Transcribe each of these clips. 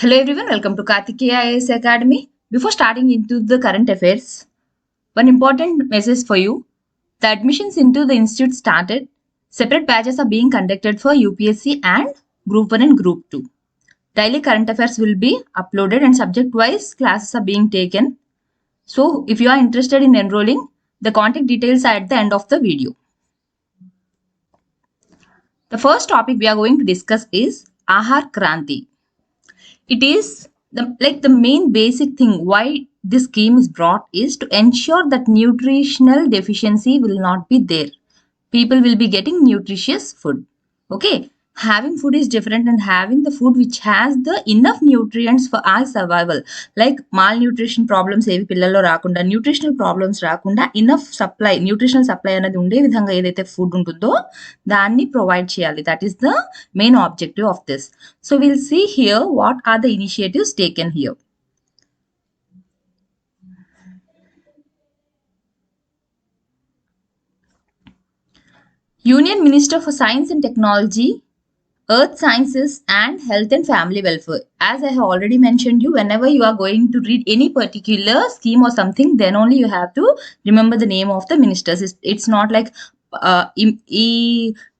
Hello everyone, welcome to Kartikeya IAS Academy. Before starting into the current affairs, one important message for you. The admissions into the institute started. Separate batches are being conducted for UPSC and Group 1 and Group 2. Daily current affairs will be uploaded and subject-wise classes are being taken. So if you are interested in enrolling, the contact details are at the end of the video. The first topic we are going to discuss is Ahar Kranti. It is the main basic thing why this scheme is brought is to ensure that nutritional deficiency will not be there. People will be getting nutritious food. Okay, having food is different, and having the food which has the enough nutrients for our survival, like malnutrition problems ఏవి పిల్లల్లో రాకుండా, nutritional problems రాకుండా enough supply, nutritional supply అనేది ఉండే విధంగా ఏదైతే food ఉంటుందో దాన్ని ప్రొవైడ్ చేయాలి. That is the main objective of this. So will see here what are the initiatives taken here. Union Minister for Science and Technology, Earth Sciences and Health and Family Welfare. As I have already mentioned you, whenever you are going to read any particular scheme or something, then only you have to remember the name of the ministers. It's not like ఈ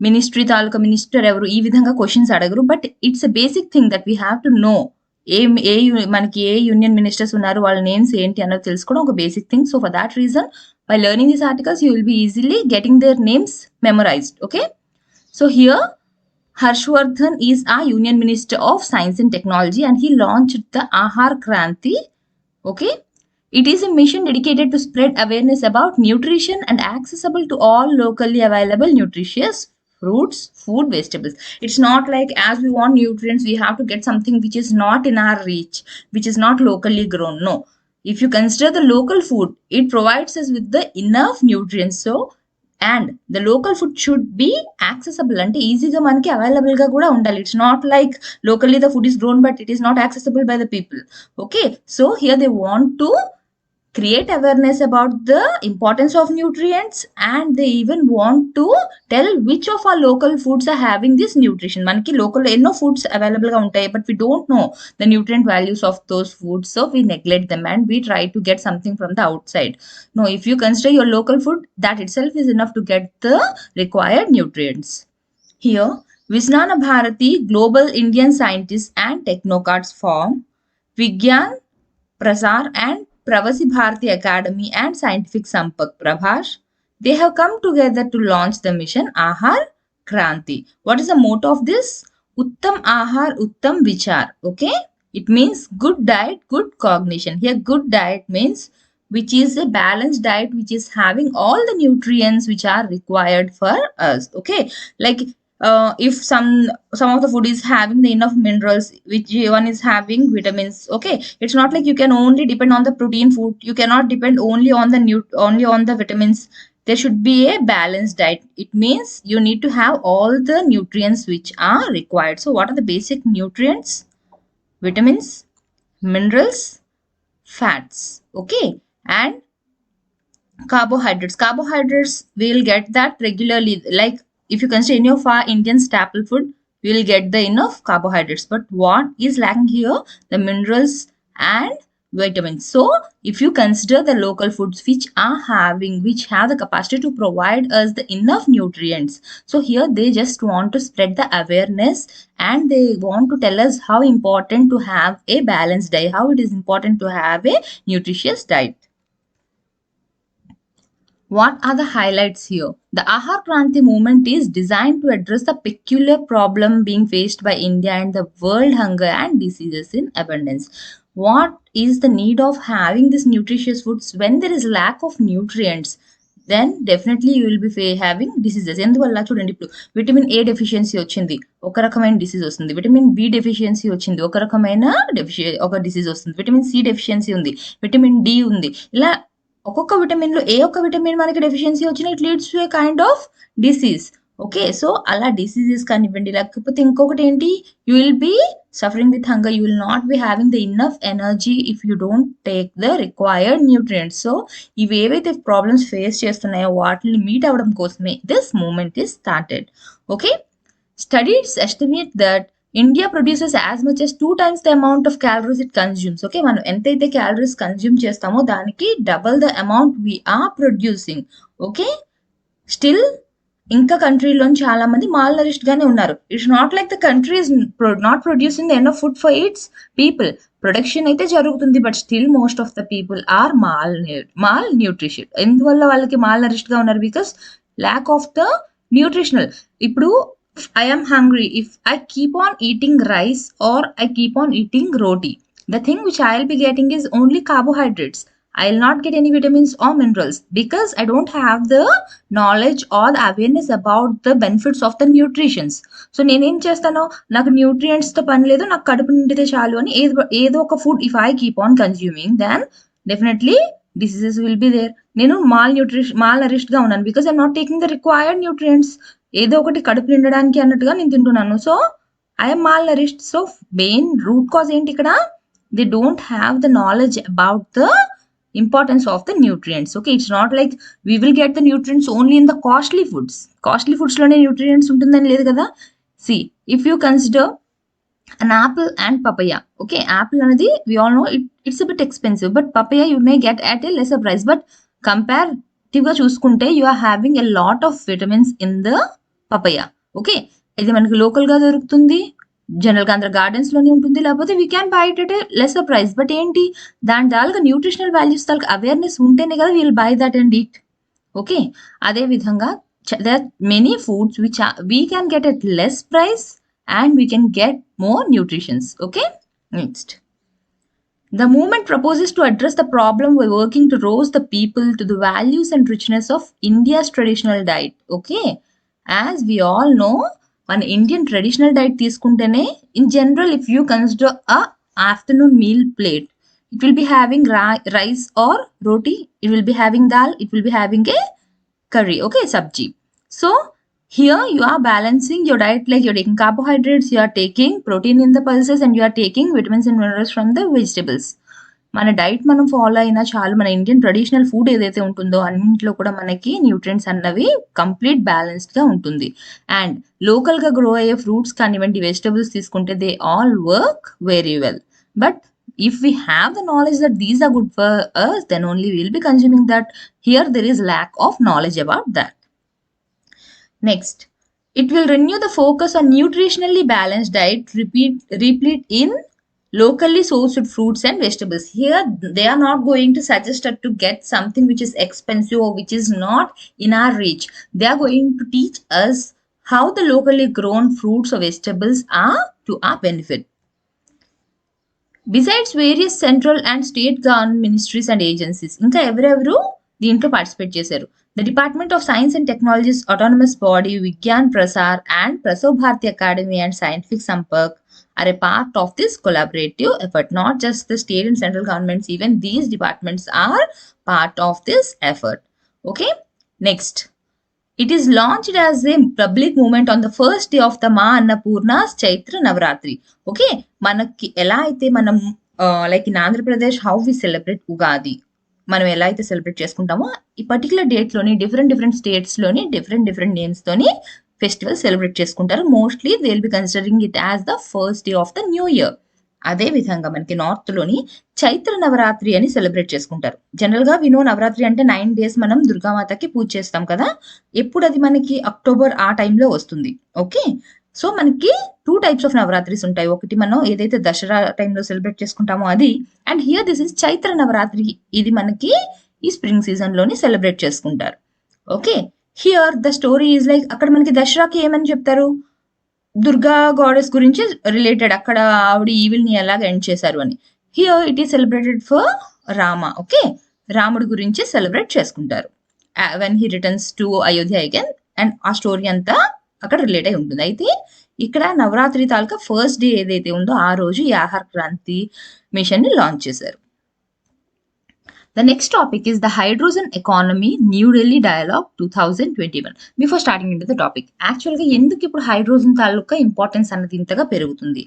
ministry తాలూకా minister ఎవరు ఈ విధంగా questions అడగరు, but it's a basic thing that we have to know మనకి A union ministers ఉన్నారు, వాళ్ళ names ఏంటి అన్నది తెలుసుకోవడం ఒక basic thing. So for that reason by learning these articles you will be easily getting their names memorized. Okay, so here Harshvardhan is our Union Minister of Science and Technology and he launched the Ahar Kranti. Okay, it is a mission dedicated to spread awareness about nutrition and accessible to all locally available nutritious fruits, food, vegetables. It's not like as we want nutrients we have to get something which is not in our reach, which is not locally grown. No, if you consider the local food, it provides us with the enough nutrients. So and the local food should be accessible and easy ga manaki available ga kuda undali. It's not like locally the food is grown but it is not accessible by the people. Okay, so here they want to create awareness about the importance of nutrients and they even want to tell which of our local foods are having this nutrition. Manaki local enno foods available ga untayi but we don't know the nutrient values of those foods, so we neglect them and we try to get something from the outside. No, if you consider your local food, that itself is enough to get the required nutrients. Here Visnana Bharati Global Indian Scientists and Technocrats form Vigyan Prasar and Pravasi Bharati Academy and Scientific Sampak Prabhash. They have come together to launch the mission Ahar Kranti. What is the motto of this? Uttam Ahar, Uttam Vichar. Okay, it means good diet, good cognition. Here, good diet means which is a balanced diet which is having all the nutrients which are required for us. Okay, like if some of the food is having the enough minerals, which one is having vitamins. Okay, it's not like you can only depend on the protein food, you cannot depend only on the only on the vitamins. There should be a balanced diet. It means you need to have all the nutrients which are required. So what are the basic nutrients? Vitamins, minerals, fats. Okay, and carbohydrates we'll get that regularly. Like if you consider any of our Indian staple food, we will get the enough carbohydrates. But what is lacking here? The minerals and vitamins. So if you consider the local foods which have the capacity to provide us the enough nutrients, so here they just want to spread the awareness and they want to tell us how important to have a balanced diet, how it is important to have a nutritious diet. What are the highlights here? The Ahar Kranti movement is designed to address the peculiar problem being faced by India and the world hunger and diseases in abundance. What is the need of having this nutritious foods when there is lack of nutrients? Then definitely you will be having diseases. ఎందువల్ల చూడండి, ఇప్పుడు vitamin A deficiency వచ్చింది, ఒక రకమైన disease వస్తుంది. Vitamin B deficiency వచ్చింది, ఒక రకమైన ఒక డిసీజ్ వస్తుంది. విటమిన్ సి డెఫిషియన్సీ ఉంది, విటమిన్ డి ఉంది. ఇలా ఒక్కొక్క విటమిన్ లో ఏ ఒక్క విటమిన్ మనకి డెఫిషియన్సీ వచ్చినా it leads to A kind of disease. Okay, so అలా డిసీజెస్ కానివ్వండి, లేకపోతే ఇంకొకటి ఏంటి, you will be suffering with hunger, you will not be having the enough energy if you don't take the required nutrients. So ఇవి ఏవైతే problems face చేస్తున్నాయో వాటిని meet అవ్వడం కోసమే this movement is started. Okay, studies estimate that India produces as much as 2 times the amount of calories it consumes. Okay, మనం ఎంతైతే calories consume చేస్తామో దానికి double the amount we are producing. Okay, still ఇంకా కంట్రీలో చాలా మంది malnourished గానే ఉన్నారు. It's not like the country is not producing the enough food for its people. Production అయితే జరుగుతుంది, but still most of the people are malnutrition. ఎందువల్ల వాళ్ళకి మాల్ నరిష్డ్ గా ఉన్నారు? Because lack of the nutritional. ఇప్పుడు I am hungry. If I keep on eating rice or I keep on eating roti, the thing which I'll be getting is only carbohydrates. I'll not get any vitamins or minerals because I don't have the knowledge or the awareness about the benefits of the nutritions. So నేనేం చేస్తాను, నాకు nutrients తో పని లేదు, నాకు కడుపు నిండితే చాలు అని ఏదో ఒక food if I keep on consuming, then definitely diseases will be there. నేను మాల్ నరిష్డ్ గా ఉన్నాను because I'm not taking the required nutrients. ఏదో ఒకటి కడుపు నిండడానికి అన్నట్టుగా నేను తింటున్నాను. So I'm malnourished. So main root cause ఏంటి ఇక్కడ? They don't have the knowledge about the importance of the nutrients. Okay, it's not like we will get the nutrients only in the costly foods. Costly foods లోనే nutrients ఉంటుందని లేదు కదా. See, if you consider an apple and papaya. Okay, apple anadi we all know it's a bit expensive, but papaya you may get at a lesser price. But comparative ga చూసుకుంటే you are having a lot of vitamins in the papaya. Okay, ఇది మనకి local గా దొరుకుతుంది, general గా అందరు gardens లోనే ఉంటుంది, లేకపోతే we can buy it at a lesser price. But ఏంటి, దాని తాలూకా న్యూట్రిషనల్ వాల్యూస్ తాలూకా అవేర్నెస్ ఉంటేనే కదా we'll buy that and eat. Okay, అదే విధంగా there are many foods which we can get at less price and we can get more nutritions. Okay, next, the movement proposes to address the problem by working to rouse the people to the values and richness of India's traditional diet. Okay, as we all know, మన Indian traditional diet తీసుకుంటేనే in general if you consider a afternoon meal plate, it will be having rice or roti, it will be having dal, it will be having a curry, okay, sabji. So here you are balancing your diet, like you're taking carbohydrates, you are taking protein in the pulses, and you are taking vitamins and minerals from the vegetables. మన diet మనం follow అయినా చాలు, మన Indian traditional food ఏదైతే ఉంటుందో అన్నింటిలో కూడా మనకి న్యూట్రియంట్స్ అన్నవి కంప్లీట్ బ్యాలెన్స్డ్ గా ఉంటుంది. అండ్ లోకల్ గా గ్రో అయ్యే ఫ్రూట్స్ కానివ్వండి, వెజిటబుల్స్ తీసుకుంటే they all work very well. But if we have the knowledge that these are good for us, then only we'll be consuming that. Here there is lack of knowledge about that. Next, it will renew the focus on nutritionally balanced diet, replete in locally sourced fruits and vegetables. Here they are not going to suggest us to get something which is expensive or which is not in our reach. They are going to teach us how the locally grown fruits or vegetables are to our benefit. Besides various central and state government ministries and agencies, ఇంకా ఎవరెవరు దీంట్లో participate చేశారు? The Department of Science and Technology's autonomous body Vigyan Prasar and Prasar Bharati Academy and Scientific Sampark are a part of this collaborative effort. Not just the state and central governments, even these departments are part of this effort. Okay, next, it is launched as a public movement on the first day of the Ma Annapurna's Chaitra Navaratri. Okay, మనకి ఎలా అయితే మనం like in Andhra Pradesh how we celebrate Ugadi, మనం ఎలా అయితే celebrate చేసుకుంటామో ఈ particular date లోని డిఫరెంట్ స్టేట్స్ లోని డిఫరెంట్ నేమ్స్ తోని ఫెస్టివల్ సెలబ్రేట్ చేసుకుంటారు. Mostly they will be considering it as the first day of the new year. అదే విధంగా మనకి నార్త్ లోని చైత్ర నవరాత్రి అని సెలబ్రేట్ చేసుకుంటారు. జనరల్ గా వినో నవరాత్రి అంటే 9 days మనం దుర్గామాతకి పూజ చేస్తాం కదా. ఎప్పుడు అది మనకి అక్టోబర్ ఆ టైంలో వస్తుంది. ఓకే, సో మనకి 2 types ఆఫ్ నవరాత్రిస్ ఉంటాయి. ఒకటి మనం ఏదైతే దసరా టైంలో సెలబ్రేట్ చేసుకుంటామో అది, and here this is Chaitra Navratri. ఇది మనకి ఈ స్ప్రింగ్ సీజన్ లోని సెలబ్రేట్ చేసుకుంటారు. Okay, here the story is like, అక్కడ మనకి దసరాకి ఏమని చెప్తారు, దుర్గా గాడెస్ గురించి రిలేటెడ్, అక్కడ ఆవిడ ఈవిల్ ని ఎలాగ ఎండ్ చేశారు అని. Here it is celebrated for Rama. Okay, రాముడి గురించి సెలబ్రేట్ చేసుకుంటారు when he returns to Ayodhya again, and ఆ స్టోరీ అంతా అక్కడ రిలేట్ అయి ఉంటుంది. అయితే ఇక్కడ నవరాత్రి తాలూకా ఫస్ట్ డే ఏదైతే ఉందో ఆ రోజు ఈ ఆహార క్రాంతి మిషన్ ని లాంచ్ చేశారు. The next topic is the Hydrogen Economy New Delhi Dialogue 2021. Before starting into the topic, actually ఎందుకు ఇప్పుడు హైడ్రోజన్ తాలూకా ఇంపార్టెన్స్ అన్నది ఇంతగా పెరుగుతుంది?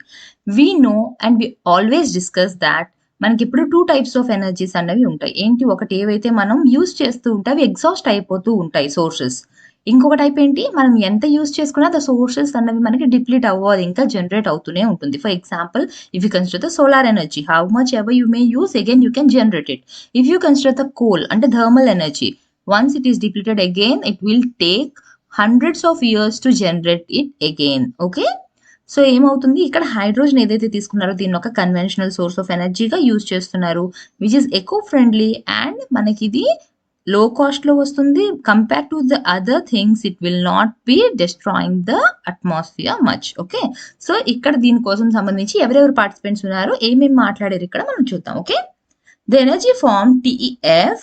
We know and we always discuss that మనకి ఇప్పుడు 2 types ఆఫ్ ఎనర్జీస్ అన్నవి ఉంటాయి. ఏంటి, ఒకటి ఏవైతే మనం యూజ్ చేస్తూ ఉంటే అవి ఎగ్జాస్ట్ అయిపోతూ ఉంటాయి సోర్సెస్. ఇంకొక టైప్ ఏంటి, మనం ఎంత యూజ్ చేసుకున్నా ద సోర్సెస్ అన్నవి మనకి డిప్లీట్ అవ్వదు, ఇంకా జనరేట్ అవుతూనే ఉంటుంది. For example, if you consider the solar energy, how much ever you may use again you can generate it. If you consider the coal అంటే thermal energy, once it is depleted again it will take hundreds of years to generate it again. Okay, so ఏమవుతుంది, ఇక్కడ hydrogen ఏదైతే తీసుకున్నారో దీన్ని ఒక conventional source of ఎనర్జీగా use చేస్తున్నారు, which is eco friendly and మనకి ఇది లో కాస్ట్ లో వస్తుంది. Compare to the other things it will not be destroying the atmosphere much. Okay, so ఇక్కడ దీనికోసం సంబంధించి ఎవరెవరు పార్టిసిపెంట్స్ ఉన్నారు, ఏమేమి మాట్లాడారు ఇక్కడ మనం చూద్దాం. Okay, the energy forum TEF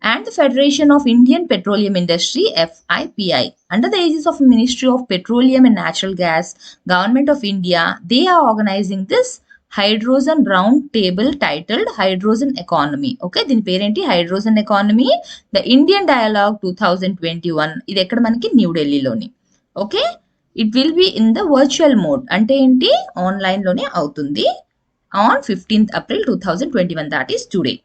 and the Federation of Indian Petroleum Industry FIPI under the aegis of Ministry of Petroleum and Natural Gas, Government of India, they are organizing this hydrogen round table titled Hydrogen Economy. Okay, దీని పేరేంటి, hydrogen economy the Indian dialogue 2021. ఇది ఎక్కడ మనకి న్యూఢిల్లీలోని. Okay, it will be in the virtual mode, అంటే ఏంటి, online లోనే అవుతుంది on 15th April 2021, that is today.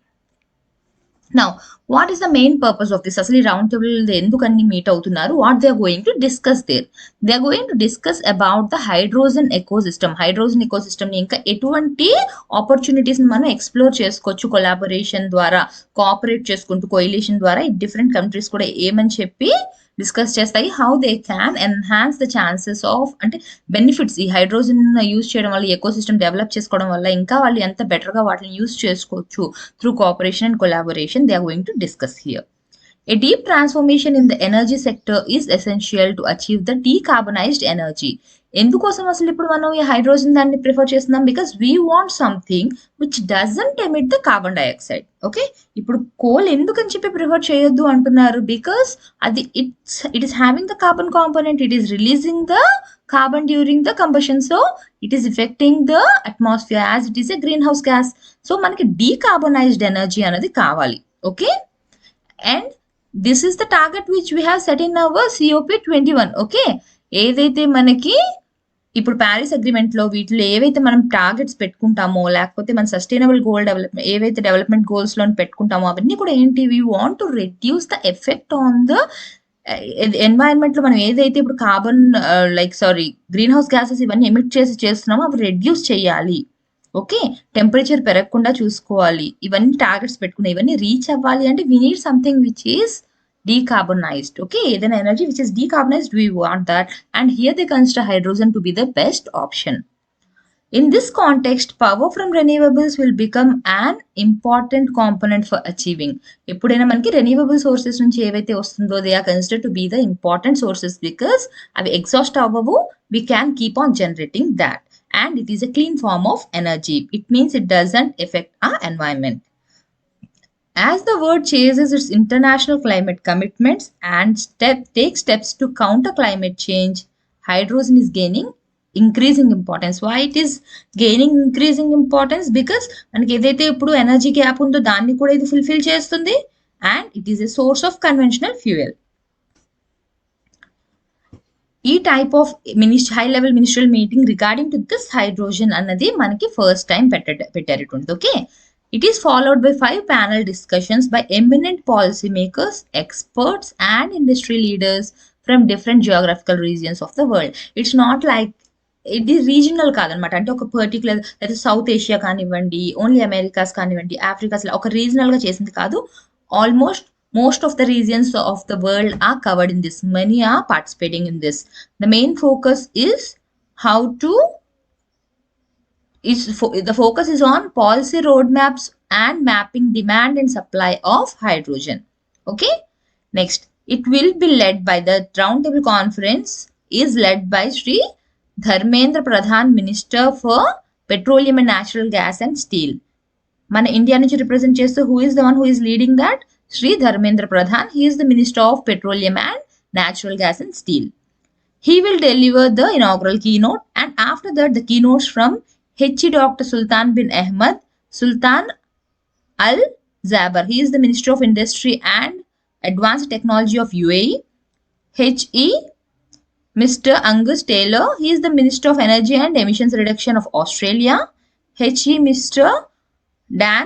Now, what is the main purpose of this? అసలు ఈ రౌండ్ టేబుల్ ఎందుకని మీట్ అవుతున్నారు, what they are going to discuss there, they are going to discuss about the hydrogen ecosystem. Hydrogen ecosystem ని ఇంకా ఎటువంటి opportunities మనం explore చేసుకోవచ్చు collaboration ద్వారా, కోఆపరేట్ చేసుకుంటూ కోయిలేషన్ ద్వారా. ఈ డిఫరెంట్ కంట్రీస్ కూడా ఏమని చెప్పి డిస్కస్ చేస్తాయి, how they can enhance the chances of, అంటే బెనిఫిట్స్, ఈ హైడ్రోజన్ యూజ్ చేయడం వల్ల, ఎకోసిస్టమ్ డెవలప్ చేసుకోవడం వల్ల ఇంకా వాళ్ళు ఎంత బెటర్గా వాటిని యూజ్ చేసుకోవచ్చు through cooperation and collaboration. They are going to discuss here. A deep transformation in the energy sector is essential to achieve the decarbonized energy. ఎందుకోసం అసలు ఇప్పుడు మనం ఈ హైడ్రోజన్ దాన్ని ప్రిఫర్ చేస్తున్నాం, because we want something which doesn't emit the carbon dioxide. Okay, ఇప్పుడు coal ఎందుకని చెప్పి ప్రిఫర్ చేయొద్దు అంటున్నారు, బికాస్ అది it is having the carbon component, it is releasing the carbon during the combustion, so it is affecting the atmosphere as it is a greenhouse gas. So మనకి decarbonized energy అనేది కావాలి. Okay, and this is the target which we have set in our COP21. Okay, ఏదైతే మనకి ఇప్పుడు Paris agreement లో వీటిలో ఏవైతే మనం టార్గెట్స్ పెట్టుకుంటామో, లేకపోతే మన సస్టైనబుల్ గోల్ డెవలప్మెంట్ ఏవైతే డెవలప్మెంట్ గోల్స్ లో పెట్టుకుంటామో అవన్నీ కూడా ఏంటి, we want to reduce the effect on the environment లో మనం ఏదైతే ఇప్పుడు కార్బన్ గ్రీన్ హౌస్ గ్యాసెస్ ఇవన్నీ ఎమిట్ చేస్తున్నామో అవి రెడ్యూస్ చేయాలి. ఓకే, టెంపరేచర్ పెరగకుండా చూసుకోవాలి, ఇవన్నీ టార్గెట్స్ పెట్టుకుని ఇవన్నీ రీచ్ అవ్వాలి అంటే we need something which is decarbonized. Okay, ఏదైనా energy which is decarbonized, we want that, and here they consider hydrogen to be the best option. In this context, power from renewables will become an important component for achieving. ఎప్పుడైనా మనకి renewable sources నుంచి ఏవైతే వస్తుందో they are considered to be the important sources because అవి exhaust అవ్వవు, we can keep on generating that, and it is a clean form of energy. It means it doesn't affect our environment. As the world chases its international climate commitments and takes steps to counter climate change, hydrogen is gaining increasing importance. Why it is gaining increasing importance? Because మనకి ఏదైతే ఇప్పుడు energy gap ఉందో దాన్ని కూడా ఇది fulfil చేస్తుంది, and it is a source of conventional fuel. ఈ type of high level ministerial meeting regarding to this hydrogen అన్నది మనకి ఫస్ట్ టైం పెట్టారు. Okay, it is followed by 5 panel discussions by eminent policymakers, experts and industry leaders from different geographical regions of the world. It's not like ఇది regional కాదనమాట, అంటే ఒక particular లేదా south Asia కానివ్వండి, only America's కానివ్వండి, Africa's ఒక regional గా చేసింది కాదు. Almost most of the regions of the world are covered in this. Many are participating in this. The main focus is how to the focus is on policy roadmaps and mapping demand and supply of hydrogen. Okay, next, it will be led by the roundtable conference is led by Sri Dharmendra Pradhan, Minister for Petroleum and Natural Gas and Steel. మన India నుంచి represent చేస్తూ who is the one who is leading that? Sri Dharmendra Pradhan. He is the Minister of Petroleum and Natural Gas and Steel. He will deliver the inaugural keynote, and after that the keynotes from H.E. Dr. Sultan bin Ahmed Sultan Al Zaber. He is the Minister of Industry and Advanced Technology of UAE. H.E. Mr. Angus Taylor. He is the Minister of Energy and Emissions Reduction of Australia. H.E. Mr. Dan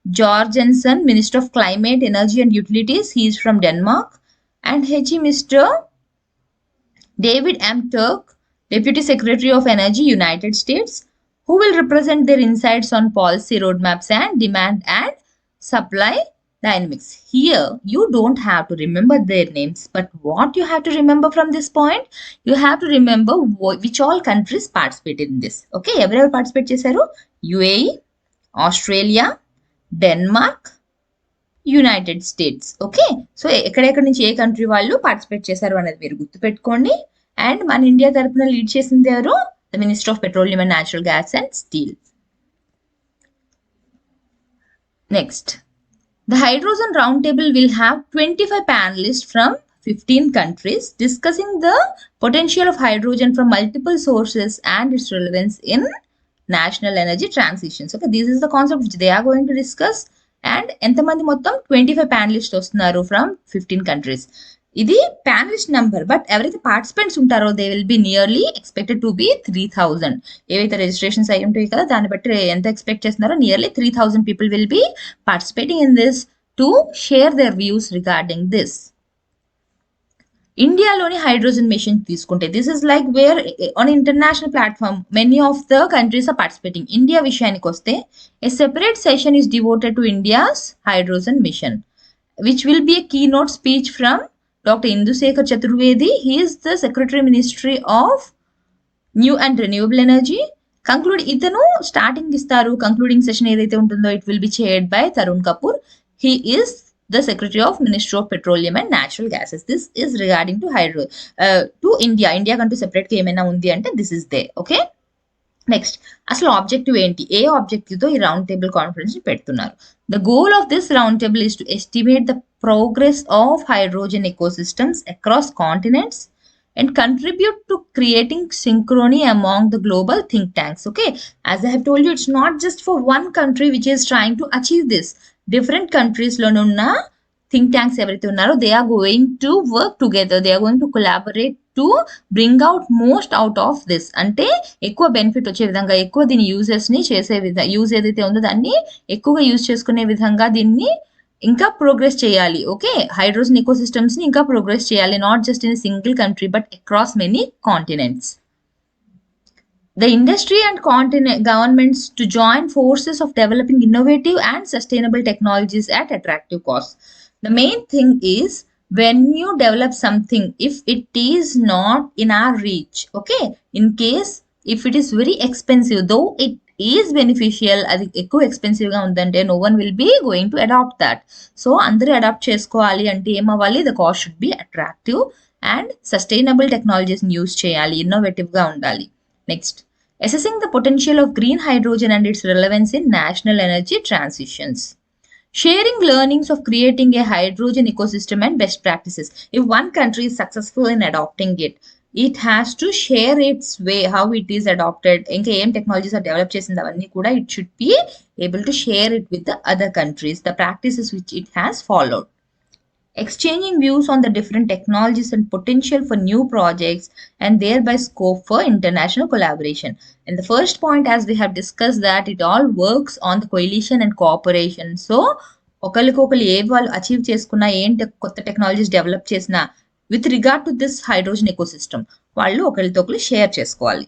Jorgensen, Minister of Climate, Energy and Utilities. He is from Denmark. and H.E. Mr. David M. Turk, Deputy Secretary of Energy, United States, who will represent their insights on policy roadmaps and demand and supply dynamics. Here, you don't have to remember their names, but what you have to remember from this point, you have to remember which all countries participated in this. Okay, ఎవరెవరు participate చేశారు? UAE, Australia, Denmark, United states. Okay, so ఎక్కడెక్కడి నుంచి ఏ country వాళ్ళు participate చేశారు అనేది మీరు గుర్తుపెట్టుకోండి. And మన ఇండియా తరపున లీడ్ చేసింది ఎవరు? The minister of petroleum and natural gas and steel. Next, the hydrogen round table will have 25 panelists from 15 countries discussing the potential of hydrogen from multiple sources and its relevance in national energy transitions. Okay, this is the concept which they are going to discuss. And ఎంతమంది మొత్తం 25 panellist వస్తున్నారు from 15 countries. ఇది panellist number, but ఎవరైతే participants ఉంటారో they will be nearly expected to be 3000. ఏవైతే registrations అయి ఉంటాయి కదా దాన్ని బట్టి ఎంత ఎక్స్పెక్ట్ చేస్తున్నారో nearly 3000 people will be participating in this to share their views regarding this. ఇండియాలోని హైడ్రోజన్ మిషన్ తీసుకుంటే this is like where on international platform many of the countries are participating. India విషయానికి వస్తే a separate session is devoted to India's hydrogen mission which will be a keynote speech from doctor Indushekhar Chaturvedi. He is the secretary ministry of new and renewable energy. ఇతను starting ఇస్తారు. Concluding session ఏదైతే ఉంటుందో it will B chaired by Tarun Kapoor. He is the Secretary of Ministry of Petroleum and Natural Gases. This is regarding to to India. India కంటూ separate గా ఏమైనా ఉంది అంటే this is they. Okay, next అసలు objective ఏంటి? ఏ objective తో ఈ round table conference ని పెడుతున్నారు? The goal of this round table is to estimate the progress of hydrogen ecosystems across continents and contribute to creating synchrony among the global think tanks. Okay, as I have told you, it's not just for one country which is trying to achieve this. Different countries lo unna think tanks everything unnaro, they are going to work together, they are going to collaborate to bring out most out of this. అంటే ఎక్కువ benefit వచ్చే విధంగా, ఎక్కువ దీని uses ని చేసే విధంగా, use ఏదైతే ఉందో దాన్ని ఎక్కువగా యూజ్ చేసుకునే విధంగా దీన్ని ఇంకా ప్రోగ్రెస్ చేయాలి. ఓకే, హైడ్రోజన్ ఎకోసిస్టమ్స్ ని ఇంకా ప్రోగ్రెస్ చేయాలి, not just in single country but across many continents. The industry and continent governments to join forces of developing innovative and sustainable technologies at attractive costs. The main thing is when you develop something, if it is not in our reach, okay, in case if it is very expensive, though it is beneficial, అది ఎక్కువ expensive గా ఉందంటే no one will be going to adopt that. So అందరూ adapt చేసుకోవాలి అంటే ఏమవ్వాలి? the cost should be attractive and sustainable technologies use చేయాలి, innovative గా ఉండాలి. Next, assessing the potential of green hydrogen and its relevance in national energy transitions. Sharing learnings of creating a hydrogen ecosystem and best practices. If one country is successful in adopting it, it has to share its way, how it is adopted. Inka em technologies are developed chesinda avanni kuda it should be able to share it with the other countries, the practices which it has followed. Exchanging views on the different technologies and potential for new projects and thereby scope for international collaboration. And the first point, as we have discussed, that it all works on the coalition and cooperation. So ఒకరికొకరు ఏ వాళ్ళు achieve చేసుకున్నా, ఏంటి కొత్త technologies develop చేసినా with regard to this hydrogen ecosystem వాళ్ళు ఒకరితో ఒకరు share చేసుకోవాలి.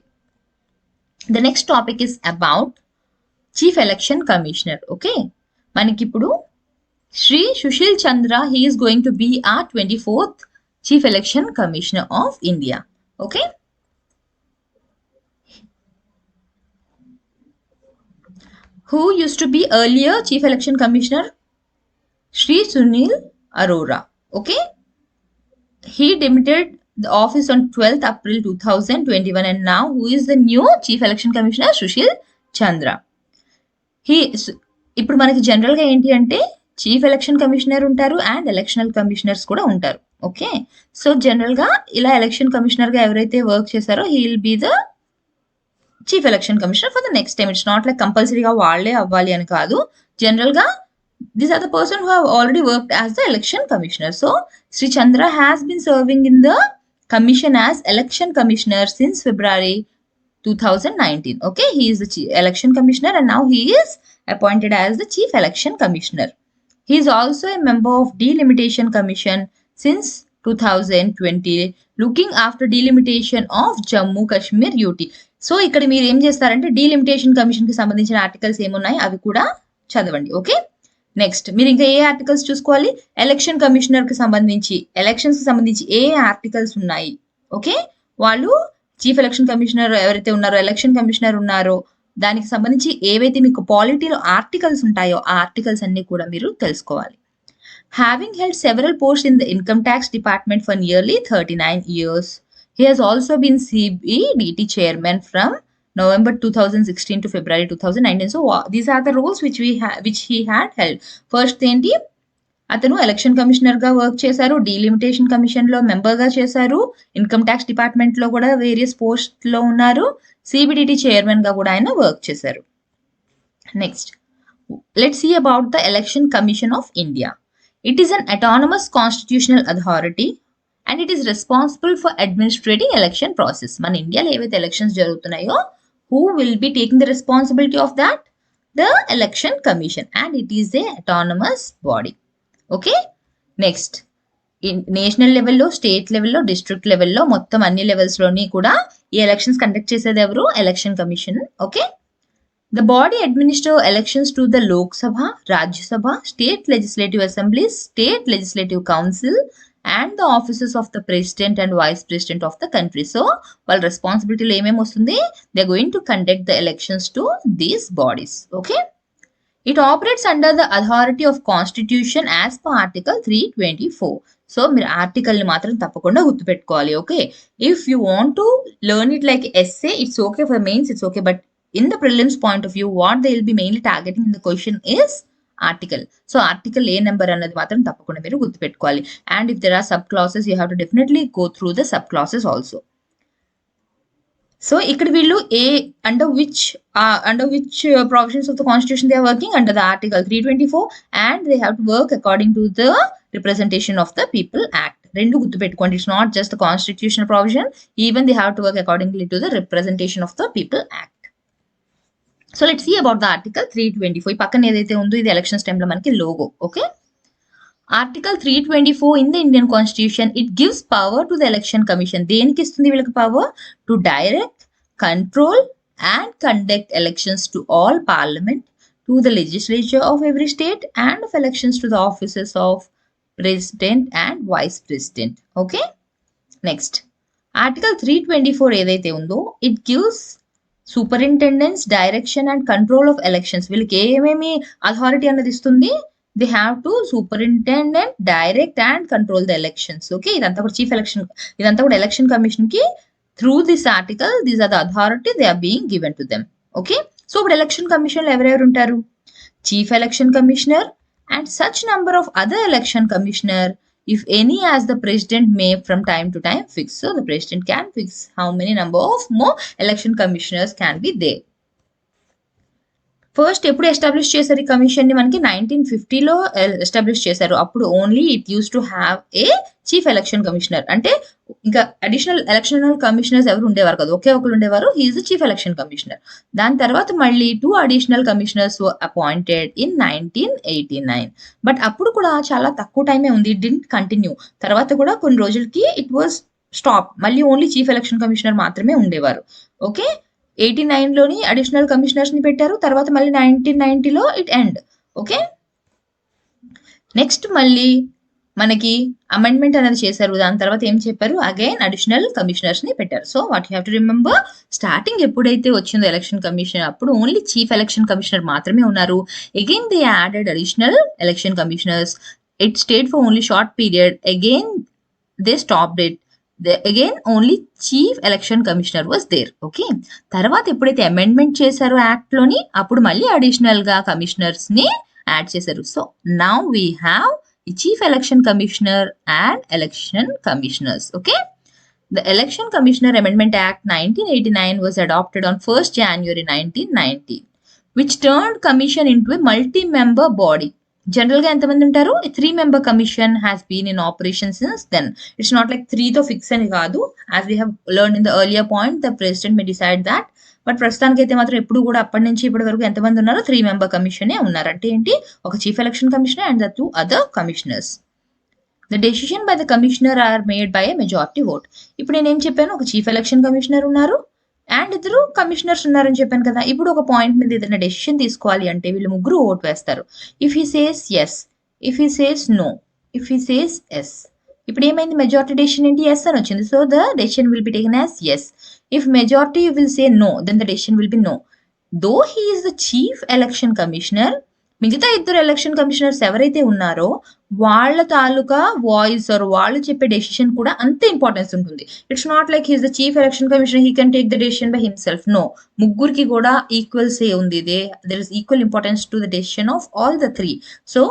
The next topic is about chief election commissioner. Okay, మనకి ఇప్పుడు Shri Sushil Chandra, he is going to be our 24th Chief Election Commissioner of India. Okay. Who used to be earlier Chief Election Commissioner? Shri Sunil Arora. Okay. He demitted the office on 12th April 2021 and now who is the new Chief Election Commissioner? Sushil Chandra. He ఇప్పుడు మనకి general గా ఏంటి అంటే chief election commissioner ఉంటారు and ఎలక్షనల్ commissioners కూడా ఉంటారు. Okay, so general గా ఇలా ఎలక్షన్ కమిషనర్ గా ఎవరైతే వర్క్ చేశారో he will be the chief election commissioner for the next time. It's not like కంపల్సరీగా వాళ్ళే అవ్వాలి అని కాదు. జనరల్ గా these are the person who have already worked as the election commissioner. So Shri Chandra has been serving in the commission as election commissioner since February 2019. Okay, he is the election commissioner and now he is appointed as the chief election commissioner. He is also a member of Delimitation Commission since 2020 looking after delimitation of Jammu Kashmir UT. So ఇక్కడ మీరు ఏం చేస్తారంటే delimitation commission కి సంబంధించిన articles ఏమున్నాయి అవి కూడా చదవండి. ఓకే, నెక్స్ట్ మీరు ఇంకా ఏ ఆర్టికల్స్ చూసుకోవాలి, ఎలక్షన్ కమిషనర్ కి సంబంధించి ఎలక్షన్స్ కి సంబంధించి ఏ ఆర్టికల్స్ ఉన్నాయి. ఓకే, వాళ్ళు చీఫ్ ఎలక్షన్ కమిషనర్ ఎవరైతే ఉన్నారో ఎలక్షన్ కమిషనర్ ఉన్నారో దానికి సంబంధించి ఏవైతే మీకు పాలిటీలో ఆర్టికల్స్ ఉంటాయో ఆ ఆర్టికల్స్ అన్ని కూడా మీరు తెలుసుకోవాలి. Having held several posts in the income tax department for nearly 39 years, he has also been CBDT chairman from November 2016 to February 2019. So these are the roles which he had held. First ఏంటి, అతను election commissioner గా work చేశారు, delimitation commission లో member గా చేశారు, income tax department లో కూడా various post లో ఉన్నారు, సిబిడిటి చైర్మన్ గా కూడా ఆయన వర్క్ చేశారు. Next let's see about the election commission of India. It is an autonomous constitutional authority and it is responsible for administrating election process. మన ఇండియాలో ఏవైతే ఎలక్షన్స్ జరుగుతున్నాయో who will be taking the responsibility of that? The election commission, and it is a autonomous body. Okay, next national లెవెల్లో, state లెవెల్లో, district లెవెల్లో మొత్తం అన్ని levels లోని కూడా ఈ ఎలక్షన్స్ కండక్ట్ చేసేది ఎవరు? Election commission. Okay, the body administers elections to the Lok Sabha, Rajya Sabha, state legislative assemblies, state legislative council, and the offices of the president and vice president of the country. So, while responsibility ఏమేమి వస్తుంది, they are going to conduct the elections to these bodies. Okay, it operates under the authority of constitution as per article 324. So మీరు article ని మాత్రం తప్పకుండా గుర్తుపెట్టుకోవాలి. Okay, if you want to learn it like essay it's okay, for mains it's okay, but in the prelims point of view what they will be mainly targeting in the question is article. So article a number అన్నది మాత్రం తప్పకుండా మీరు గుర్తుపెట్టుకోవాలి. And if there are sub clauses you have to definitely go through the sub clauses also. So ఇక్కడ వీళ్ళు under which provisions of the constitution they are working? Under the article 324, and they have to work according to the representation of the people act. రెండు గుర్తుపెట్టుకోండి, it's not just the constitutional provision, even they have to work accordingly to the representation of the people act. So let's see about the article 324. ఈ పక్కన ఏదైతే ఉందో ఇది elections టైంలో మనకి logo. Okay, article 324 in the Indian constitution, it gives power to the election commission. దేనికి ఇస్తుంది వీళ్ళకి power? To direct, control and conduct elections to all parliament, to the legislature of every state, and of elections to the offices of president and vice president. Okay, next article 324 ఏదైతే ఉందో it gives superintendence, direction and control of elections. వీళ్ళకి ఏమేమి authority అన్నది ఇస్తుంది? They have to superintendent, direct and control the elections. Okay, ఇదంతా కూడా ఇదంతా కూడా ఎలక్షన్ కమిషన్ కి through this article these are the authority they are being given to them. Okay, so ఇప్పుడు ఎలక్షన్ కమిషన్ లో ఎవరెవరు ఉంటారు? Chief election commissioner and such number of other election commissioner, if any, as the president may from time to time fix. So the president can fix how many number of more election commissioners can be there. First ఎప్పుడు establish చేశారు ఈ commission ని? మనకి 1950లో establish చేశారు. అప్పుడు only it use to have a chief election commissioner, అంటే ఇంకా additional election commissioners ఎవరు ఉండేవారు కదా, ఒకే ఒకరు ఉండేవారు, he is the chief election commissioner. దాని తర్వాత మళ్ళీ 2 additional commissioners appointed in 1989. But అప్పుడు కూడా చాలా తక్కువ టైమే ఉంది, ఇట్ డింట్ కంటిన్యూ. తర్వాత కూడా కొన్ని రోజులకి ఇట్ వాజ్ స్టాప్, మళ్ళీ ఓన్లీ చీఫ్ ఎలక్షన్ కమిషనర్ మాత్రమే ఉండేవారు. ఓకే, 89లోని అడిషనల్ కమిషనర్స్ ని పెట్టారు, తర్వాత మళ్ళీ 1990లో ఇట్ ఎండ్. ఓకే, నెక్స్ట్ మళ్ళీ మనకి అమెండ్మెంట్ అనేది చేశారు. దాని తర్వాత ఏం చెప్పారు? అగైన్ అడిషనల్ కమిషనర్స్ ని పెట్టారు. So what you have to remember, starting ఎప్పుడైతే వచ్చిందో ఎలక్షన్ కమిషన్ అప్పుడు ఓన్లీ చీఫ్ ఎలక్షన్ కమిషనర్ మాత్రమే ఉన్నారు. Again they added additional election commissioners. It stayed for only short period. Again they stopped it. Again only chief election commissioner was there. Okay, తర్వాత ఎప్పుడైతే amendment చేశారో act లోని అప్పుడు మళ్ళీ additional గా commissioners ని యాడ్ చేశారు. సో నౌ వీ హ్యావ్ ఈ chief election commissioner and election commissioners. Okay, the Election Commissioner Amendment Act 1989 was adopted on 1st January 1990, which turned commission into a multi-member body. General ga enta mandi untaru? A 3-member commission has been in operation since then. It's not like 3 to fix ani kaadu, as we have learned in the earlier point. The president may decide that, but ప్రస్తుతానికి అయితే మాత్రం ఎప్పుడు కూడా అప్పటి నుంచి ఇప్పటి వరకు ఎంతమంది ఉన్నారు? 3-member commission ఏ ఉన్నారు. అంటే ఏంటి? ఒక chief election commissioner and the 2 other commissioners. The decision by the commissioner are made by a majority vote. ఇప్పుడు నేను ఏం చెప్పాను, ఒక చీఫ్ ఎలక్షన్ కమిషనర్ ఉన్నారు అండ్ ఇద్దరు కమిషనర్స్ ఉన్నారని చెప్పాను కదా. ఇప్పుడు ఒక పాయింట్ మీద ఏదైనా డెసిషన్ తీసుకోవాలి అంటే వీళ్ళు ముగ్గురు ఓట్ వేస్తారు. If he says yes, if he says no, if he says yes. ఇప్పుడు ఏమైంది, మెజారిటీ డెసిషన్ ఏంటి, ఎస్ అని వచ్చింది. So the decision will be taken as yes. If majority will say no, then the decision will be no. Though he is the chief election commissioner, మిగతా ఇద్దరు election commissioners ఎవరైతే ఉన్నారో వాళ్ళ తాలూకా voice are వాళ్ళు చెప్పే decision కూడా అంతే importance ఉంటుంది. It's not like he's the chief election commissioner, he can take the decision by himself. No, ముగ్గురికి కూడా ఈక్వల్ సే ఉంది. There is equal importance to the decision of all the three. సో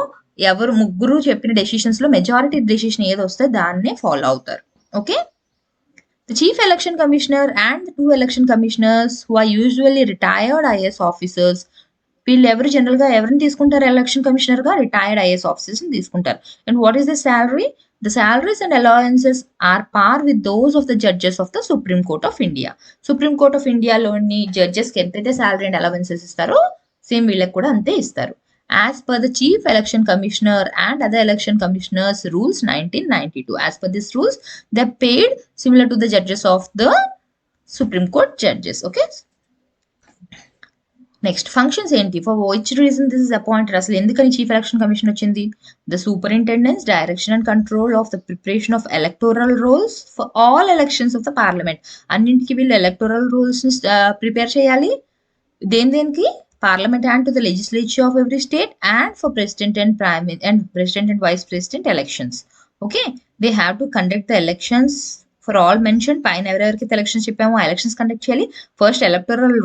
ఎవరు ముగ్గురు చెప్పిన డెసిషన్స్ లో majority decision ఏది వస్తే దాన్నే ఫాలో అవుతారు. Okay, the chief election commissioner and the two election commissioners who are usually retired IAS officers, వీళ్ళు ఎవరు జనరల్ గా ఎవరిని తీసుకుంటారు ఎలక్షన్ కమిషనర్ గా, రిటైర్డ్ ఐఏఎస్ ఆఫీసర్స్ ని తీసుకుంటారు. And what is the salary? The salaries and allowances are par with those of the judges of the supreme court of India. Supreme court of ఇండియాలోని judges కి ఎంతైతే salary and allowances ఇస్తారో same వీళ్ళకి కూడా అంతే ఇస్తారు. As per the Chief Election Commissioner and other election commissioners rules 1992. As per these rules, they're paid similar to the judges of the Supreme Court judges. Okay. Next, functions ఏంటి, for which reason this is appointed, అసలు ఎందుకని chief election commission వచ్చింది? The superintendence, direction and control of the preparation of electoral rolls for all elections of the parliament. అన్నింటికి వీళ్ళు electoral rules prepare చేయాలి. దేనికి? Parliament and to the legislature of every state, and for president and president and vice president elections. Okay, they have to conduct the elections for all mentioned. పైన ఎవరెవరికి elections చెప్పామో ఆ elections conduct చేయాలి. First electoral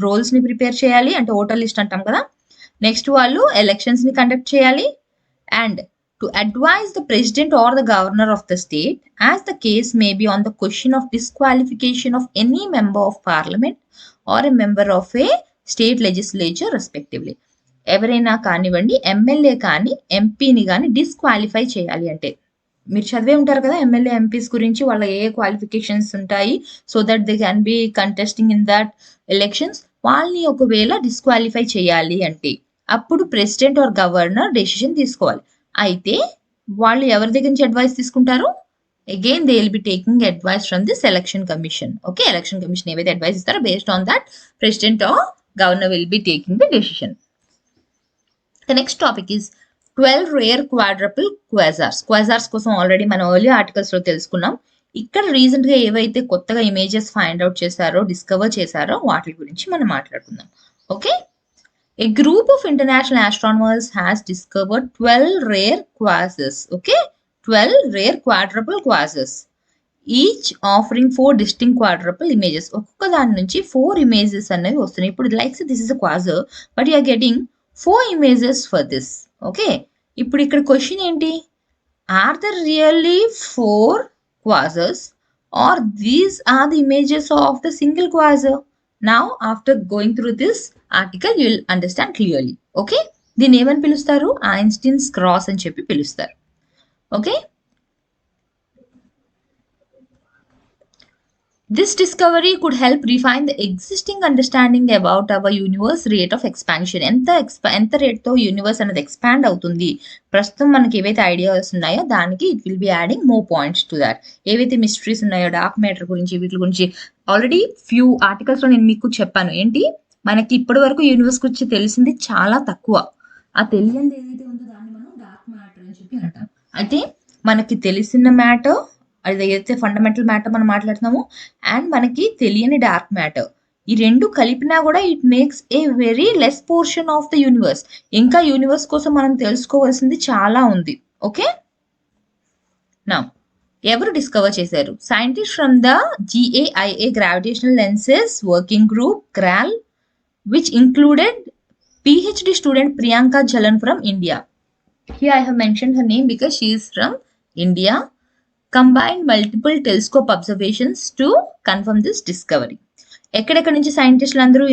roles ని prepare చేయాలి, అంటే voter list అంటాం కదా. నెక్స్ట్ వాళ్ళు ఎలక్షన్స్ ని కండక్ట్ చేయాలి. And to advise the president or the governor of the state, as the case may be, on the question of disqualification of any member of parliament or a member of a state legislature respectively. ఎవరైనా కానివ్వండి, MLA కానీ ఎంపీని కానీ disqualify చేయాలి అంటే, మీరు చదివే ఉంటారు కదా ఎమ్మెల్యే ఎంపీస్ గురించి, వాళ్ళ ఏ క్వాలిఫికేషన్స్ ఉంటాయి, so that they can be contesting in that elections. వాళ్ళని ఒకవేళ డిస్క్వాలిఫై చేయాలి అంటే అప్పుడు ప్రెసిడెంట్ ఆర్ గవర్నర్ డెసిషన్ తీసుకోవాలి. అయితే వాళ్ళు ఎవరి దగ్గర నుంచి అడ్వైస్ తీసుకుంటారు? Again, they will be taking advice from this election commission. Okay, election commission ఏవైతే అడ్వైస్ ఇస్తారో based on that, president or governor will be taking the decision. The next topic is 12 rare quadruple quasars. Quasars కోసం already మనం early articles లో తెలుసుకున్నాం. ఇక్కడ recent గా ఏవైతే కొత్తగా ఇమేజెస్ ఫైండ్ అవుట్ చేశారో, డిస్కవర్ చేశారో వాటి గురించి మనం మాట్లాడుకుందాం. Okay, a group of international astronomers has discovered 12 rare quasars. Okay, 12 rare quadruple quasars, each offering 4 distinct quadruple images. ఒక్కొక్క దాని నుంచి 4 images అనేవి వస్తున్నాయి. ఇప్పుడు like this is a quasar, but you are getting 4 images for this. Okay, ఇప్పుడు ఇక్కడ question ఏంటి, are there really 4 quasars or these are the images of the single quasar? Now after going through this article you will understand clearly. Okay, దీన్ని ఏమని పిలుస్తారు? Einstein's cross అని చెప్పి పిలుస్తారు. Okay, this discovery could help refine the existing understanding about our universe rate of expansion. ఎంత rate తో universe అనేది expand అవుతుంది, ప్రస్తుతం మనకి ఏవైతే ఐడియాస్ ఉన్నాయో దానికి it will B adding more points to that. ఏవైతే మిస్టరీస్ ఉన్నాయో డార్క్ మ్యాటర్ గురించి, వీటి గురించి ఆల్రెడీ ఫ్యూ ఆర్టికల్స్ లో నేను మీకు చెప్పాను. ఏంటి, మనకి ఇప్పటి వరకు యూనివర్స్ గురించి తెలిసింది చాలా తక్కువ. ఆ తెలియనిది ఏదైతే ఉందో దాన్ని మనం డార్క్ మ్యాటర్ అని చెప్పి అంటాం. అయితే మనకి తెలిసిన మ్యాటర్, అది ఏదైతే ఫండమెంటల్ మ్యాటర్ మనం మాట్లాడుతున్నామో, అండ్ మనకి తెలియని డార్క్ మ్యాటర్, ఈ రెండు కలిపినా కూడా it makes a very less portion of the universe. ఇంకా యూనివర్స్ కోసం మనం తెలుసుకోవాల్సింది చాలా ఉంది. ఓకే, నా ఎవరు డిస్కవర్ చేశారు? Scientist from the GAIA gravitational lenses working group, GRAL, which included PhD student Priyanka Jalan from India. Here I have mentioned her name because she is from India. Combined multiple telescope observations to confirm this discovery. ఎక్కడెక్కడ నుంచి సైంటిస్టులు అందరూ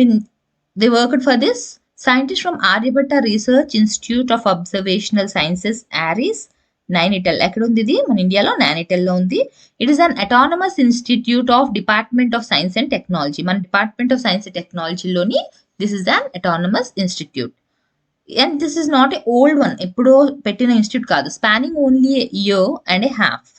they worked for this? Scientists from Aryabhatta Research Institute of Observational Sciences, ARIES, Nainital. ఎక్కడ ఉంది ఇది? మన ఇండియాలో నానిటల్ లో ఉంది. It is an autonomous institute of department of science and technology. మన డిపార్ట్మెంట్ ఆఫ్ సైన్స్ అండ్ టెక్నాలజీలోని this is an autonomous institute. And this is not a old one, ఎప్పుడో పెట్టిన ఇన్స్టిట్యూట్ కాదు, spanning only a year and a half.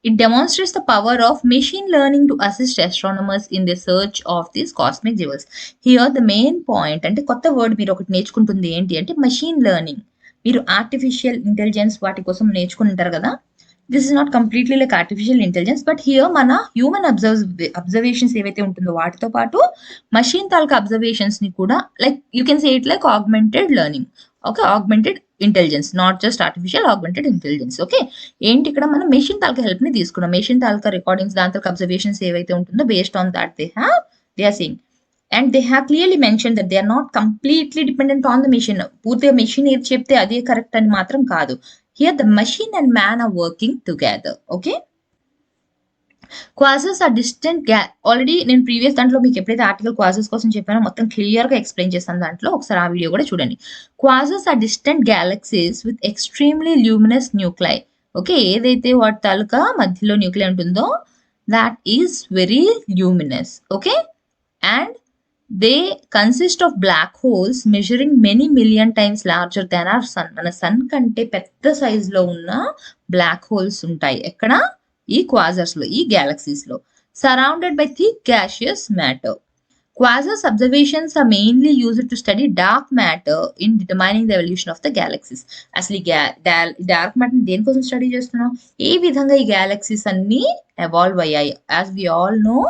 It demonstrates the power of machine learning to assist astronomers in the search of these cosmic jewels. Here the main point అంటే కొత్త word మీరు ఒకటి నేర్చుకుంటుంది ఏంటి అంటే మెషిన్ లెర్నింగ్. మీరు artificial intelligence వాటి కోసం నేర్చుకుంటారు కదా. This is not completely like artificial intelligence, but here మన హ్యూమన్ అబ్జర్వేషన్స్ ఏవైతే ఉంటుందో వాటితో పాటు మషీన్ తాలూకా అబ్జర్వేషన్స్ ని కూడా like you can say it like augmented learning. Okay, augmented intelligence, not just artificial, augmented intelligence. Okay, ఏంటి ఇక్కడ మనం మెషిన్ తాలూకా హెల్ప్ ని తీసుకున్నాం. మెషిన్ తాలూకా రికార్డింగ్స్, దాని తాలూకా అబ్జర్వేషన్స్ ఏవైతే ఉంటుందో based on that they are seeing. And they have clearly mention that they are not completely dependent on the machine. పూర్తిగా machine ఏది చెప్తే అదే కరెక్ట్ అని మాత్రం కాదు. Here the machine and man are working together. Okay. Quasars are distant already నేను previous దాంట్లో మీకు ఎప్పుడైతే ఆర్టికల్ క్వాజర్స్ కోసం చెప్పానో మొత్తం క్లియర్ గా ఎక్స్ప్లెయిన్ చేస్తాను. దాంట్లో ఒకసారి ఆ వీడియో కూడా చూడండి. Quasars are distant galaxies with extremely luminous nuclei. Okay, ఏదైతే వాటి తాలూకా మధ్యలో న్యూక్లియై ఉంటుందో that is very luminous. Okay, and they consist of black holes measuring many million times larger than our sun. మన సన్ కంటే పెద్ద సైజ్ లో ఉన్న బ్లాక్ హోల్స్ ఉంటాయి ఎక్కడ, ఈ క్వాజర్స్ లో, ఈ గ్యాలక్సీస్ లో, surrounded by thick gaseous matter. Quasars observations are mainly used to study dark matter in determining the evolution of the galaxies. అసలు ఈ డార్క్ మ్యాటర్ దేనికోసం స్టడీ చేస్తున్నాం, ఏ విధంగా ఈ గ్యాలక్సీస్ అన్ని ఎవాల్వ్ అయ్యాయి. యాజ్ వి ఆల్ నో,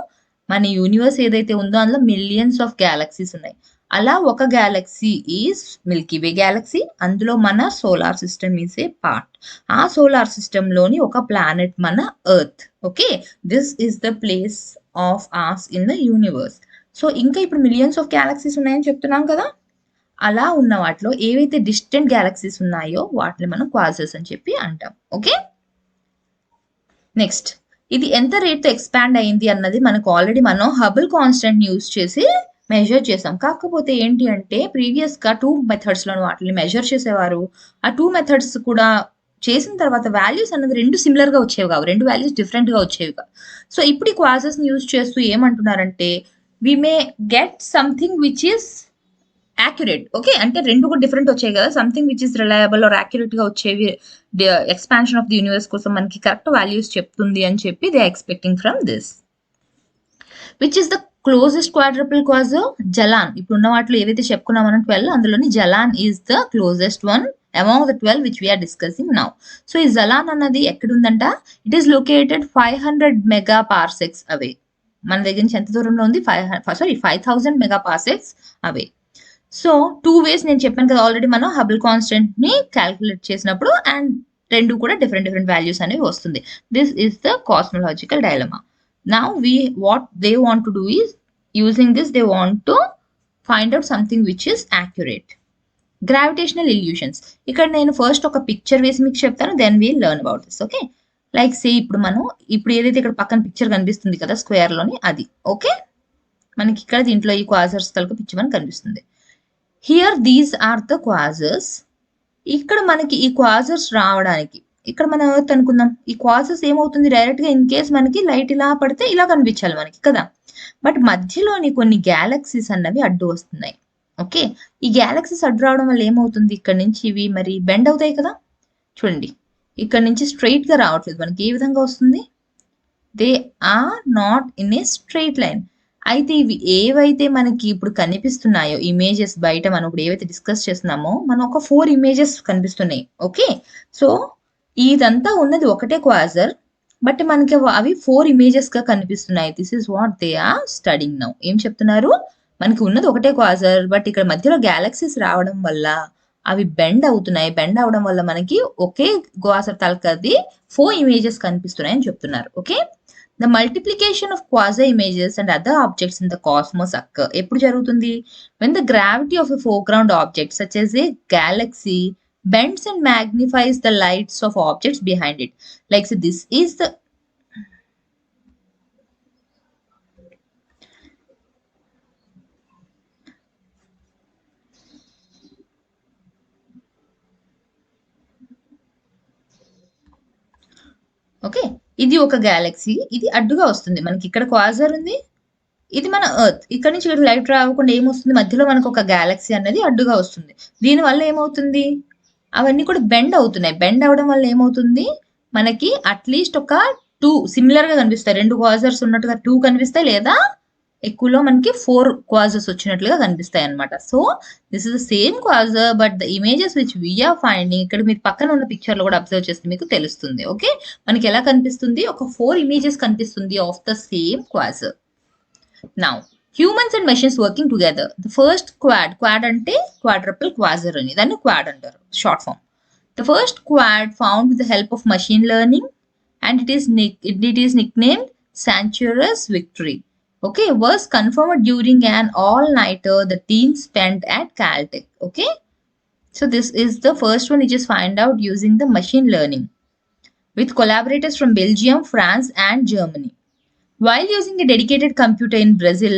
మన యూనివర్స్ ఏదైతే ఉందో అందులో మిలియన్స్ ఆఫ్ గ్యాలక్సీస్ ఉన్నాయి. అలా ఒక galaxy is milky way galaxy. అందులో మన solar system is a part. ఆ సోలార్ సిస్టమ్ లోని ఒక ప్లానెట్ మన Earth. Okay, this is the place of ours in the universe. So ఇంకా ఇప్పుడు మిలియన్స్ ఆఫ్ గ్యాలక్సీస్ ఉన్నాయని చెప్తున్నాం కదా, అలా ఉన్న వాటిలో ఏవైతే డిస్టెంట్ గ్యాలక్సీస్ ఉన్నాయో వాటిని మనం క్వాజర్స్ అని చెప్పి అంటాం. ఓకే, నెక్స్ట్ ఇది ఎంత రేట్తో ఎక్స్పాండ్ అయింది అన్నది మనకు ఆల్రెడీ మనం హబుల్ కాన్స్టెంట్ యూజ్ చేసి మెజర్ చేసాం. కాకపోతే ఏంటి అంటే ప్రీవియస్ గా 2 మెథడ్స్ లో వాటిని మెజర్ చేసేవారు. ఆ 2 మెథడ్స్ కూడా చేసిన తర్వాత వాల్యూస్ అన్నది 2 సిమిలర్ గా వచ్చేవి కావు, 2 వాల్యూస్ డిఫరెంట్ గా వచ్చేవి కావు. సో ఇప్పుడు ఈ క్వాజర్స్ ని యూజ్ చేస్తూ ఏమంటున్నారంటే we may get something which is accurate. Okay, అంటే 2 కూడా డిఫరెంట్ వచ్చాయి కదా, something which is reliable or accurate గా వచ్చేవి ఎక్స్పాన్షన్ ఆఫ్ ది యూనివర్స్ కోసం మనకి కరెక్ట్ వాల్యూస్ చెప్తుంది అని చెప్పి they expecting from this. Which is the closest quadruple quasar? జలాన్. ఇప్పుడు ఉన్న వాటిలో ఏవైతే చెప్పుకున్నాం మనం 12, అందులోని జలాన్ is the closest one among the 12 which we are discussing now. So ఈ జలాన్ అన్నది ఎక్కడుందంట, it is located 500 mega parsecs away. మన దగ్గర నుంచి ఎంత దూరంలో ఉంది, 5000 మెగా పార్సెక్స్ అవే. సో 2 వేస్ నేను చెప్పాను కదా ఆల్రెడీ, మనం హబుల్ కాన్స్టెంట్ ని క్యాల్కులేట్ చేసినప్పుడు అండ్ 2 కూడా డిఫరెంట్ వాల్యూస్ అనేవి వస్తుంది. This is the cosmological dilemma. Now what they want to do is, using this they want to find out something which is accurate. Gravitational illusions. ఇక్కడ నేను first ఒక picture వేసి మీకు చెప్తాను, then we'll learn about this. Okay, like say ఇప్పుడు ఏదైతే ఇక్కడ పక్కన పిక్చర్ కనిపిస్తుంది కదా స్క్వేర్ లోని, అది. ఓకే, మనకి ఇక్కడ దీంట్లో ఈ క్వాజర్స్ తలక పిక్చర్ మనకి కనిపిస్తుంది. Here these are the quasars. ఇక్కడ మనకి ఈ క్వాజర్స్ రావడానికి, ఇక్కడ మనం ఎర్త్ అనుకుందాం, ఈ క్వాజర్స్ ఏమవుతుంది డైరెక్ట్ గా ఇన్ కేస్ మనకి లైట్ ఇలా పడితే ఇలా కనిపించాలి మనకి కదా, బట్ మధ్యలోని కొన్ని గ్యాలక్సీస్ అన్నవి అడ్డు వస్తున్నాయి. ఓకే, ఈ గ్యాలక్సీస్ అడ్డు రావడం వల్ల ఏమవుతుంది, ఇక్కడ నుంచి ఇవి మరి బెండ్ అవుతాయి కదా. చూడండి, ఇక్కడ నుంచి స్ట్రైట్ గా రావట్లేదు మనకి, ఏ విధంగా వస్తుంది, they are not in a straight line. అయితే ఇవి ఏవైతే మనకి ఇప్పుడు కనిపిస్తున్నాయో ఇమేజెస్, బయట మనం ఇప్పుడు ఏవైతే డిస్కస్ చేస్తున్నామో మనం ఒక 4 ఇమేజెస్ కనిపిస్తున్నాయి. ఓకే, సో ఇదంతా ఉన్నది ఒకటే క్వాజర్, బట్ మనకి అవి 4 ఇమేజెస్ గా కనిపిస్తున్నాయి. This is what they are studying now. ఏం చెప్తున్నారు, మనకి ఉన్నది ఒకటే క్వాజర్, బట్ ఇక్కడ మధ్యలో గ్యాలక్సీస్ రావడం వల్ల అవి బెండ్ అవుతున్నాయి. బెండ్ అవడం వల్ల మనకి ఒకే క్వాజర్ తలకది 4 ఇమేజెస్ కనిపిస్తున్నాయి అని చెప్తున్నారు. Okay, the multiplication of quasi images and other objects in the cosmos occur. ఎప్పుడు జరుగుతుంది, when the gravity of a foreground object such as a galaxy bends and magnifies the lights of objects behind it. Like so this is the okay, ఇది ఒక Galaxy, ఇది అడ్డుగా వస్తుంది మనకి. ఇక్కడ క్వాజర్ ఉంది, ఇది మన ఎర్త్. ఇక్కడి నుంచి ఇక్కడ లైట్ రాకుండా ఏమొస్తుంది, మధ్యలో మనకు ఒక గ్యాలక్సీ అన్నది అడ్డుగా వస్తుంది. దీనివల్ల ఏమవుతుంది, అవన్నీ కూడా బెండ్ అవుతున్నాయి. బెండ్ అవ్వడం వల్ల ఏమవుతుంది, మనకి అట్లీస్ట్ ఒక 2 సిమిలర్‌గా కనిపిస్తాయి. 2 క్వాజర్స్ ఉన్నట్టుగా 2 కనిపిస్తాయి, లేదా ఎక్కువలో మనకి 4 క్వాజర్స్ వచ్చినట్లుగా కనిపిస్తాయి అన్నమాట. So this is the same quasar, but the images which we are finding, ఇక్కడ మీరు పక్కన ఉన్న పిక్చర్‌లో కూడా అబ్జర్వ్ చేస్తే మీకు తెలుస్తుంది. ఓకే, మనకి ఎలా కనిపిస్తుంది, ఒక 4 ఇమేజెస్ కనిపిస్తుంది of the same quasar. Now, humans and machines working together. The first quad ante quadruple quasar ani, danni quad antaru, short form. The first quad found with the help of machine learning, and it is nicknamed Sanctuaris Victory. Okay, was confirmed during an all-nighter the team spent at Caltech. Okay, so this is the first one which is found out using the machine learning with collaborators from Belgium, France, and Germany. While using a dedicated computer in Brazil,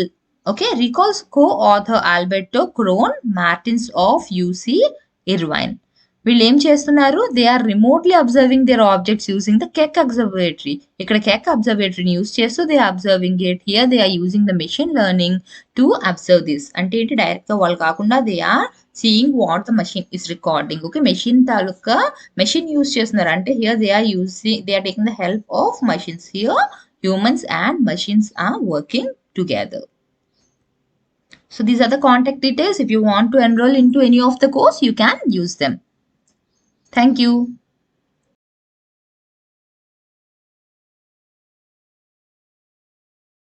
okay, recalls co-author Alberto Cron Martins of UC Irvine. వీళ్ళు ఏం చేస్తున్నారు, they are remotely observing their objects using the Keck observatory. ఇక్కడ Keck అబ్జర్వేటరీని use చేస్తూ they are observing it. Here they are using the machine learning to observe this. అంటే ఏంటి, డైరెక్ట్గా వాళ్ళు కాకుండా they are seeing what the machine is recording. Okay, machine తాలూకా machine use చేస్తున్నారు. అంటే here they are taking the help of machines. Here humans and machines are working together. So these are the contact details. If you want to enroll into any of the course, you can use them. Thank you.